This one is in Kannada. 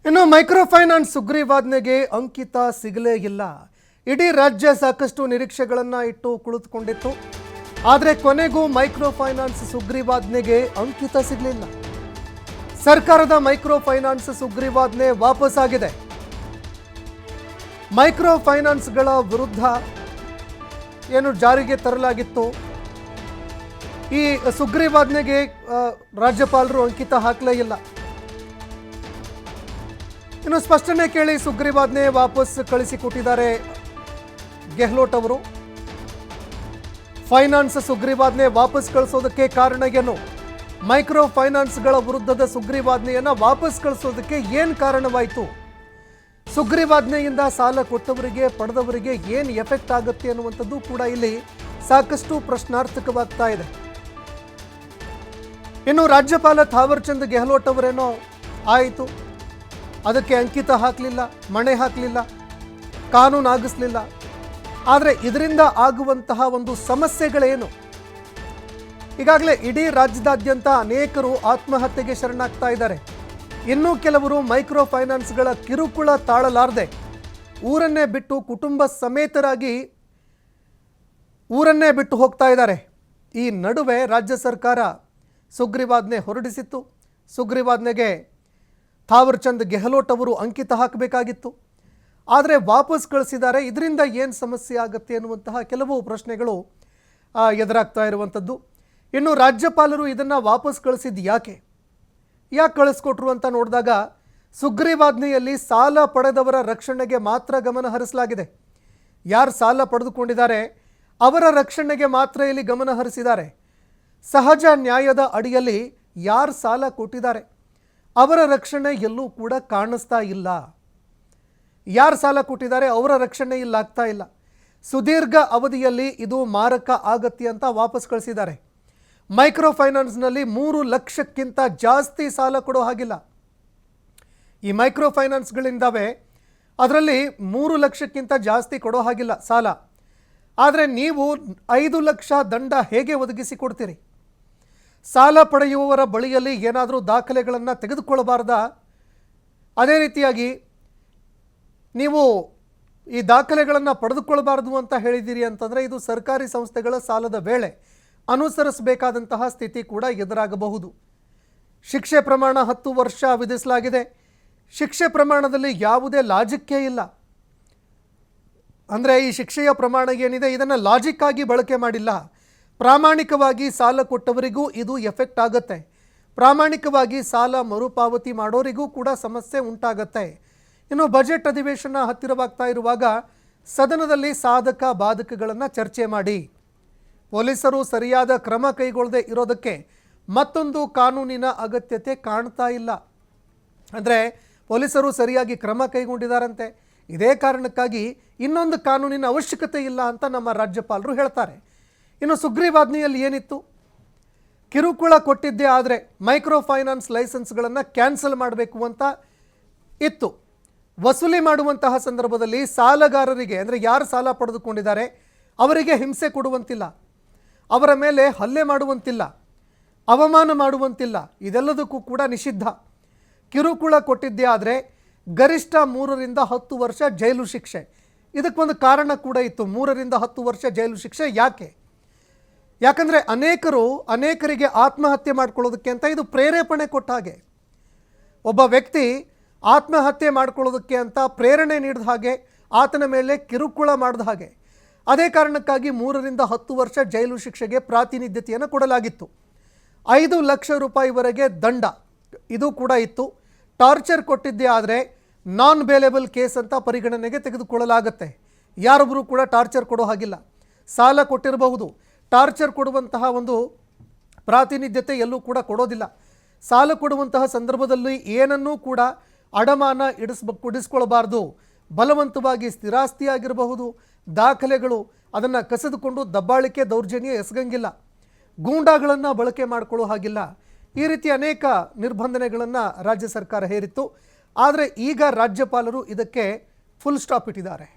ಇನ್ನು ಮೈಕ್ರೋ ಫೈನಾನ್ಸ್ ಸುಗ್ರೀವಾಜ್ಞೆಗೆ ಅಂಕಿತ ಸಿಗಲೇ ಇಲ್ಲ. ಇಡೀ ರಾಜ್ಯ ಸಾಕಷ್ಟು ನಿರೀಕ್ಷೆಗಳನ್ನು ಇಟ್ಟು ಕುಳಿತುಕೊಂಡಿತ್ತು. ಆದರೆ ಕೊನೆಗೂ ಮೈಕ್ರೋ ಫೈನಾನ್ಸ್ ಸುಗ್ರೀವಾಜ್ಞೆಗೆ ಅಂಕಿತ ಸಿಗಲಿಲ್ಲ. ಸರ್ಕಾರದ ಮೈಕ್ರೋ ಫೈನಾನ್ಸ್ ಸುಗ್ರೀವಾಜ್ಞೆ ವಾಪಸ್ ಆಗಿದೆ. ಮೈಕ್ರೋ ಫೈನಾನ್ಸ್ಗಳ ವಿರುದ್ಧ ಏನು ಜಾರಿಗೆ ತರಲಾಗಿತ್ತು, ಈ ಸುಗ್ರೀವಾಜ್ಞೆಗೆ ರಾಜ್ಯಪಾಲರು ಅಂಕಿತ ಹಾಕಲೇ ಇಲ್ಲ. ಇನ್ನು ಸ್ಪಷ್ಟನೆ ಕೇಳಿ ಸುಗ್ರೀವಾಜ್ಞೆ ವಾಪಸ್ ಕಳಿಸಿಕೊಟ್ಟಿದ್ದಾರೆ ಗೆಹ್ಲೋಟ್ ಅವರು. ಫೈನಾನ್ಸ್ ಸುಗ್ರೀವಾಜ್ಞೆ ವಾಪಸ್ ಕಳಿಸೋದಕ್ಕೆ ಕಾರಣ ಏನು? ಮೈಕ್ರೋ ಫೈನಾನ್ಸ್ಗಳ ವಿರುದ್ಧದ ಸುಗ್ರೀವಾಜ್ಞೆಯನ್ನು ವಾಪಸ್ ಕಳಿಸೋದಕ್ಕೆ ಏನು ಕಾರಣವಾಯಿತು? ಸುಗ್ರೀವಾಜ್ಞೆಯಿಂದ ಸಾಲ ಕೊಟ್ಟವರಿಗೆ ಪಡೆದವರಿಗೆ ಏನು ಎಫೆಕ್ಟ್ ಆಗುತ್ತೆ ಅನ್ನುವಂಥದ್ದು ಕೂಡ ಇಲ್ಲಿ ಸಾಕಷ್ಟು ಪ್ರಶ್ನಾರ್ಥಕವಾಗ್ತಾ ಇದೆ. ಇನ್ನು ರಾಜ್ಯಪಾಲ ಥಾವರ್ ಚಂದ್ ಗೆಹ್ಲೋಟ್ ಅವರೇನೋ ಆಯಿತು, ಅದಕ್ಕೆ ಅಂಕಿತ ಹಾಕಲಿಲ್ಲ, ಮಣೆ ಹಾಕಲಿಲ್ಲ, ಕಾನೂನು ಆಗಿಸಲಿಲ್ಲ. ಆದರೆ ಇದರಿಂದ ಆಗುವಂತಹ ಒಂದು ಸಮಸ್ಯೆಗಳೇನು? ಈಗಾಗಲೇ ಇಡೀ ರಾಜ್ಯದಾದ್ಯಂತ ಅನೇಕರು ಆತ್ಮಹತ್ಯೆಗೆ ಶರಣಾಗ್ತಾ ಇದ್ದಾರೆ. ಇನ್ನೂ ಕೆಲವರು ಮೈಕ್ರೋ ಫೈನಾನ್ಸ್ಗಳ ಕಿರುಕುಳ ತಾಳಲಾರದೆ ಊರನ್ನೇ ಬಿಟ್ಟು ಕುಟುಂಬ ಸಮೇತರಾಗಿ ಊರನ್ನೇ ಬಿಟ್ಟು ಹೋಗ್ತಾ ಇದ್ದಾರೆ. ಈ ನಡುವೆ ರಾಜ್ಯ ಸರ್ಕಾರ ಸುಗ್ರೀವಾಜ್ಞೆ ಹೊರಡಿಸಿತ್ತು. ಸುಗ್ರೀವಾಜ್ಞೆಗೆ ಥಾವರ್ ಚಂದ್ ಗೆಹ್ಲೋಟ್ ಅವರು ಅಂಕಿತ ಹಾಕಬೇಕಾಗಿತ್ತು, ಆದರೆ ವಾಪಸ್ ಕಳಿಸಿದ್ದಾರೆ. ಇದರಿಂದ ಏನು ಸಮಸ್ಯೆ ಆಗುತ್ತೆ ಅನ್ನುವಂತಹ ಕೆಲವು ಪ್ರಶ್ನೆಗಳು ಎದುರಾಗ್ತಾ ಇರುವಂಥದ್ದು. ಇನ್ನು ರಾಜ್ಯಪಾಲರು ಇದನ್ನು ವಾಪಸ್ ಕಳಿಸಿದ್ದು ಯಾಕೆ ಕಳಿಸ್ಕೊಟ್ರು ಅಂತ ನೋಡಿದಾಗ ಸುಗ್ರೀವಾಜ್ಞೆಯಲ್ಲಿ ಸಾಲ ಪಡೆದವರ ರಕ್ಷಣೆಗೆ ಮಾತ್ರ ಗಮನ ಹರಿಸಲಾಗಿದೆ. ಯಾರು ಸಾಲ ಪಡೆದುಕೊಂಡಿದ್ದಾರೆ ಅವರ ರಕ್ಷಣೆಗೆ ಮಾತ್ರ ಇಲ್ಲಿ ಗಮನ ಹರಿಸಿದ್ದಾರೆ. ಸಹಜ ನ್ಯಾಯದ ಅಡಿಯಲ್ಲಿ ಯಾರು ಸಾಲ ಕೊಟ್ಟಿದ್ದಾರೆ ಅವರ ರಕ್ಷಣೆ ಎಲ್ಲೂ ಕೂಡ ಕಾಣಿಸ್ತಾ ಇಲ್ಲ. ಯಾರು ಸಾಲ ಕೊಟ್ಟಿದ್ದಾರೆ ಅವರ ರಕ್ಷಣೆ ಇಲ್ಲ ಆಗ್ತಾ ಇಲ್ಲ. ಸುದೀರ್ಘ ಅವಧಿಯಲ್ಲಿ ಇದು ಮಾರಕ ಆಗತ್ತೆ ಅಂತ ವಾಪಸ್ ಕಳಿಸಿದ್ದಾರೆ. ಮೈಕ್ರೋ ಫೈನಾನ್ಸ್ನಲ್ಲಿ 3 ಲಕ್ಷಕ್ಕಿಂತ ಜಾಸ್ತಿ ಸಾಲ ಕೊಡೋ ಹಾಗಿಲ್ಲ. ಈ ಮೈಕ್ರೋ ಫೈನಾನ್ಸ್ಗಳಿಂದವೆ, ಅದರಲ್ಲಿ 3 ಲಕ್ಷಕ್ಕಿಂತ ಜಾಸ್ತಿ ಕೊಡೋ ಹಾಗಿಲ್ಲ ಸಾಲ. ಆದರೆ ನೀವು 5 ಲಕ್ಷ ದಂಡ ಹೇಗೆ ಒದಗಿಸಿ ಕೊಡ್ತೀರಿ? ಸಾಲ ಪಡೆಯುವವರ ಬಳಿಯಲ್ಲಿ ಏನಾದರೂ ದಾಖಲೆಗಳನ್ನು ತೆಗೆದುಕೊಳ್ಳಬಾರ್ದಾ? ಅದೇ ರೀತಿಯಾಗಿ ನೀವು ಈ ದಾಖಲೆಗಳನ್ನು ಪಡೆದುಕೊಳ್ಳಬಾರ್ದು ಅಂತ ಹೇಳಿದ್ದೀರಿ ಅಂತಂದರೆ ಇದು ಸರ್ಕಾರಿ ಸಂಸ್ಥೆಗಳ ಸಾಲದ ವೇಳೆ ಅನುಸರಿಸಬೇಕಾದಂತಹ ಸ್ಥಿತಿ ಕೂಡ ಎದುರಾಗಬಹುದು. ಶಿಕ್ಷೆ ಪ್ರಮಾಣ 10 ವರ್ಷ ವಿಧಿಸಲಾಗಿದೆ. ಶಿಕ್ಷೆ ಪ್ರಮಾಣದಲ್ಲಿ ಯಾವುದೇ ಲಾಜಿಕ್ಕೇ ಇಲ್ಲ. ಅಂದರೆ ಈ ಶಿಕ್ಷೆಯ ಪ್ರಮಾಣ ಏನಿದೆ ಇದನ್ನು ಲಾಜಿಕ್ ಆಗಿ ಬಳಕೆ ಮಾಡಿಲ್ಲ. ಪ್ರಾಮಾಣಿಕವಾಗಿ ಸಾಲ ಕೊಟ್ಟವರಿಗೂ ಇದು ಎಫೆಕ್ಟ್ ಆಗುತ್ತೆ. ಪ್ರಾಮಾಣಿಕವಾಗಿ ಸಾಲ ಮರುಪಾವತಿ ಮಾಡೋರಿಗೂ ಕೂಡ ಸಮಸ್ಯೆ ಉಂಟಾಗತ್ತೆ. ಇನ್ನು ಬಜೆಟ್ ಅಧಿವೇಶನ ಹತ್ತಿರವಾಗ್ತಾ ಇರುವಾಗ ಸದನದಲ್ಲಿ ಸಾಧಕ ಬಾಧಕಗಳನ್ನು ಚರ್ಚೆ ಮಾಡಿ. ಪೊಲೀಸರು ಸರಿಯಾದ ಕ್ರಮ ಕೈಗೊಳ್ಳದೆ ಇರೋದಕ್ಕೆ ಮತ್ತೊಂದು ಕಾನೂನಿನ ಅಗತ್ಯತೆ ಕಾಣ್ತಾ ಇಲ್ಲ. ಅಂದರೆ ಪೊಲೀಸರು ಸರಿಯಾಗಿ ಕ್ರಮ ಕೈಗೊಂಡಿದ್ದಾರಂತೆ, ಇದೇ ಕಾರಣಕ್ಕಾಗಿ ಇನ್ನೊಂದು ಕಾನೂನಿನ ಅವಶ್ಯಕತೆ ಇಲ್ಲ ಅಂತ ನಮ್ಮ ರಾಜ್ಯಪಾಲರು ಹೇಳ್ತಾರೆ. ಇನ್ನು ಸುಗ್ರೀವಾಜ್ಞೆಯಲ್ಲಿ ಏನಿತ್ತು? ಕಿರುಕುಳ ಕೊಟ್ಟಿದ್ದೇ ಆದರೆ ಮೈಕ್ರೋ ಫೈನಾನ್ಸ್ ಲೈಸೆನ್ಸ್ಗಳನ್ನು ಕ್ಯಾನ್ಸಲ್ ಮಾಡಬೇಕು ಅಂತ ಇತ್ತು. ವಸೂಲಿ ಮಾಡುವಂತಹ ಸಂದರ್ಭದಲ್ಲಿ ಸಾಲಗಾರರಿಗೆ, ಅಂದರೆ ಯಾರು ಸಾಲ ಪಡೆದುಕೊಂಡಿದ್ದಾರೆ ಅವರಿಗೆ ಹಿಂಸೆ ಕೊಡುವಂತಿಲ್ಲ, ಅವರ ಮೇಲೆ ಹಲ್ಲೆ ಮಾಡುವಂತಿಲ್ಲ, ಅವಮಾನ ಮಾಡುವಂತಿಲ್ಲ, ಇದೆಲ್ಲದಕ್ಕೂ ಕೂಡ ನಿಷಿದ್ಧ. ಕಿರುಕುಳ ಕೊಟ್ಟಿದ್ದೇ ಆದರೆ ಗರಿಷ್ಠ 3 ರಿಂದ 10 ವರ್ಷ ಜೈಲು ಶಿಕ್ಷೆ. ಇದಕ್ಕೊಂದು ಕಾರಣ ಕೂಡ ಇತ್ತು. 3 ರಿಂದ 10 ವರ್ಷ ಜೈಲು ಶಿಕ್ಷೆ ಯಾಕಂದರೆ ಅನೇಕರಿಗೆ ಆತ್ಮಹತ್ಯೆ ಮಾಡ್ಕೊಳ್ಳೋದಕ್ಕೆ ಅಂತ ಇದು ಪ್ರೇರೇಪಣೆ ಕೊಟ್ಟ ಹಾಗೆ. ಒಬ್ಬ ವ್ಯಕ್ತಿ ಆತ್ಮಹತ್ಯೆ ಮಾಡ್ಕೊಳ್ಳೋದಕ್ಕೆ ಅಂತ ಪ್ರೇರಣೆ ನೀಡಿದ ಹಾಗೆ, ಆತನ ಮೇಲೆ ಕಿರುಕುಳ ಮಾಡಿದ ಹಾಗೆ. ಅದೇ ಕಾರಣಕ್ಕಾಗಿ 3 ರಿಂದ 10 ವರ್ಷ ಜೈಲು ಶಿಕ್ಷೆಗೆ ಪ್ರಾತಿನಿಧ್ಯತೆಯನ್ನು ಕೊಡಲಾಗಿತ್ತು. 5 ಲಕ್ಷ ರೂಪಾಯಿವರೆಗೆ ದಂಡ ಇದು ಕೂಡ ಇತ್ತು. ಟಾರ್ಚರ್ ಕೊಟ್ಟಿದ್ದೇ ಆದರೆ ನಾನ್ ಬೇಲೇಬಲ್ ಕೇಸ್ ಅಂತ ಪರಿಗಣನೆಗೆ ತೆಗೆದುಕೊಳ್ಳಲಾಗುತ್ತೆ. ಯಾರೊಬ್ಬರು ಕೂಡ ಟಾರ್ಚರ್ ಕೊಡೋ ಹಾಗಿಲ್ಲ. ಸಾಲ ಕೊಟ್ಟಿರಬಹುದು, ಟಾರ್ಚರ್ ಕೊಡುವಂತಹ ಒಂದು ಪ್ರಾತಿನಿಧ್ಯತೆ ಎಲ್ಲೂ ಕೂಡ ಕೊಡೋದಿಲ್ಲ. ಸಾಲ ಕೊಡುವಂತಹ ಸಂದರ್ಭದಲ್ಲಿ ಏನನ್ನೂ ಕೂಡ ಅಡಮಾನ ಇಡಿಸ್ಕೊಳ್ಬಾರ್ದು. ಬಲವಂತವಾಗಿ ಸ್ಥಿರಾಸ್ತಿಯಾಗಿರಬಹುದು, ದಾಖಲೆಗಳು ಅದನ್ನು ಕಸಿದುಕೊಂಡು ದಬ್ಬಾಳಿಕೆ ದೌರ್ಜನ್ಯ ಎಸಗಂಗಿಲ್ಲ. ಗೂಂಡಾಗಳನ್ನು ಬಳಕೆ ಮಾಡಿಕೊಳ್ಳೋ ಹಾಗಿಲ್ಲ. ಈ ರೀತಿ ಅನೇಕ ನಿರ್ಬಂಧನೆಗಳನ್ನು ರಾಜ್ಯ ಸರ್ಕಾರ ಹೇರಿತ್ತು. ಆದರೆ ಈಗ ರಾಜ್ಯಪಾಲರು ಇದಕ್ಕೆ ಫುಲ್ ಸ್ಟಾಪ್ ಇಟ್ಟಿದ್ದಾರೆ.